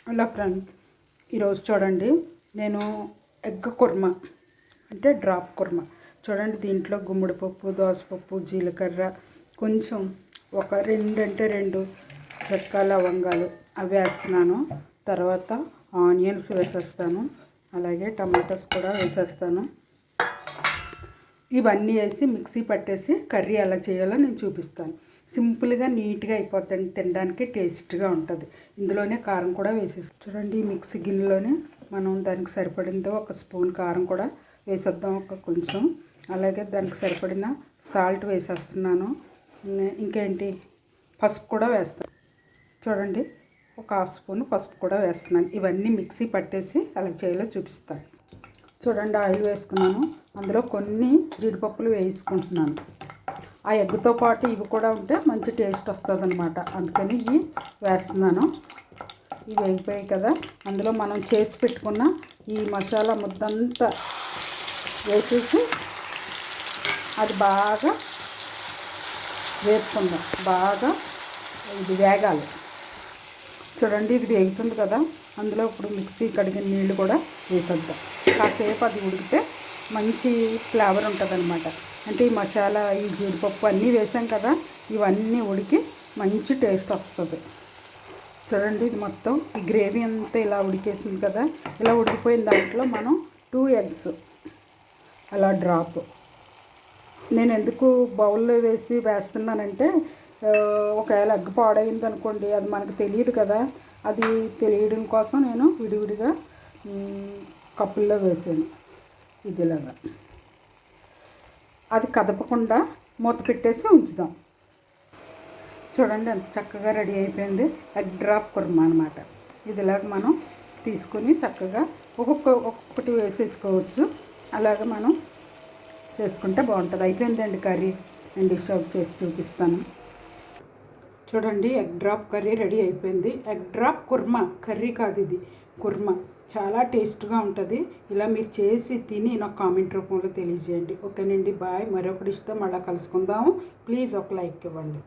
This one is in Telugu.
హలో ఫ్రెండ్, ఈరోజు చూడండి నేను ఎగ్ కుర్మా అంటే డ్రాప్ కుర్మా చూడండి. దీంట్లో గుమ్మడి పప్పు, దోసపప్పు, జీలకర్ర, కొంచెం ఒక రెండు చెక్క లవంగాలు అవి వేస్తున్నాను. తర్వాత ఆనియన్స్ వేసేస్తాను, అలాగే టమాటోస్ కూడా వేసేస్తాను. ఇవన్నీ వేసి మిక్సీ పట్టేసి కర్రీ ఎలా చేయాలో నేను చూపిస్తాను. సింపుల్గా నీట్గా అయిపోతుంది, తినడానికి టేస్ట్గా ఉంటుంది. ఇందులోనే కారం కూడా వేసేసి చూడండి. ఈ మిక్సీ గిన్నెలోనే మనం దానికి సరిపడిందో ఒక స్పూన్ కారం కూడా వేసేద్దాం, ఒక కొంచెం. అలాగే దానికి సరిపడిన సాల్ట్ వేసేస్తున్నాను. ఇంకేంటి, పసుపు కూడా వేస్తాను. చూడండి, ఒక హాఫ్ స్పూన్ పసుపు కూడా వేస్తున్నాను. ఇవన్నీ మిక్సీ పట్టేసి ఎలా చేయాలో చూపిస్తాను. చూడండి, ఆయిల్ వేసుకున్నాను. అందులో కొన్ని జీడిపప్పులు వేసుకుంటున్నాను. ఆ ఎగ్తో పాటు ఇవి కూడా ఉంటే మంచి టేస్ట్ వస్తుంది అనమాట. అందుకని ఇవి వేస్తున్నాను. ఇవి వేగిపోయాయి కదా, అందులో మనం చేసి పెట్టుకున్న ఈ మసాలా ముద్దంతా వేసేసి అది బాగా వేపుకుందాం. బాగా ఇది వేగాలి. చూడండి, ఇది వేగుతుంది కదా, అందులో ఇప్పుడు మిక్సీ కడిగిన నీళ్ళు కూడా వేసేద్దాం. కాసేపు అది ఉడికితే మంచి ఫ్లేవర్ ఉంటుంది అనమాట. అంటే ఈ మసాలా, ఈ జీడిపప్పు అన్నీ వేసాం కదా, ఇవన్నీ ఉడికి మంచి టేస్ట్ వస్తుంది. చూడండి, ఇది మొత్తం ఈ గ్రేవీ అంతా ఇలా ఉడికేసింది కదా. ఇలా ఉడికిపోయిన దాంట్లో మనం 2 eggs అలా డ్రాప్. నేను ఎందుకు బౌల్లో వేస్తున్నానంటే, ఒకవేళ ఎగ్ పాడైంది అనుకోండి, అది మనకు తెలియదు కదా. అది తెలియడం కోసం నేను విడివిడిగా కప్పుల్లో వేసాను. ఇదిలాగా అది కదపకుండా మూత పెట్టేసి ఉంచుదాం. చూడండి, ఎంత చక్కగా రెడీ అయిపోయింది. ఎగ్ డ్రాప్ కుర్మా అనమాట. ఇదిలాగా మనం తీసుకొని చక్కగా ఒక్కొక్కటి వేసేసుకోవచ్చు. అలాగే మనం చేసుకుంటే బాగుంటుంది. అయిపోయిందండి కర్రీ. నేను డిష్ అవుట్ చేసి చూపిస్తాను. చూడండి, ఎగ్ డ్రాప్ కర్రీ రెడీ అయిపోయింది. ఎగ్ డ్రాప్ కుర్మా, కర్రీ కాదు ఇది, కుర్మా. చాలా టేస్ట్గా ఉంటుంది. ఇలా మీరు చేసి తిని నాకు కామెంట్ రూపంలో తెలియజేయండి. ఓకేనండి, బాయ్. మరొక డిష్తో మళ్ళీ కలుసుకుందాము. ప్లీజ్ ఒక లైక్ ఇవ్వండి.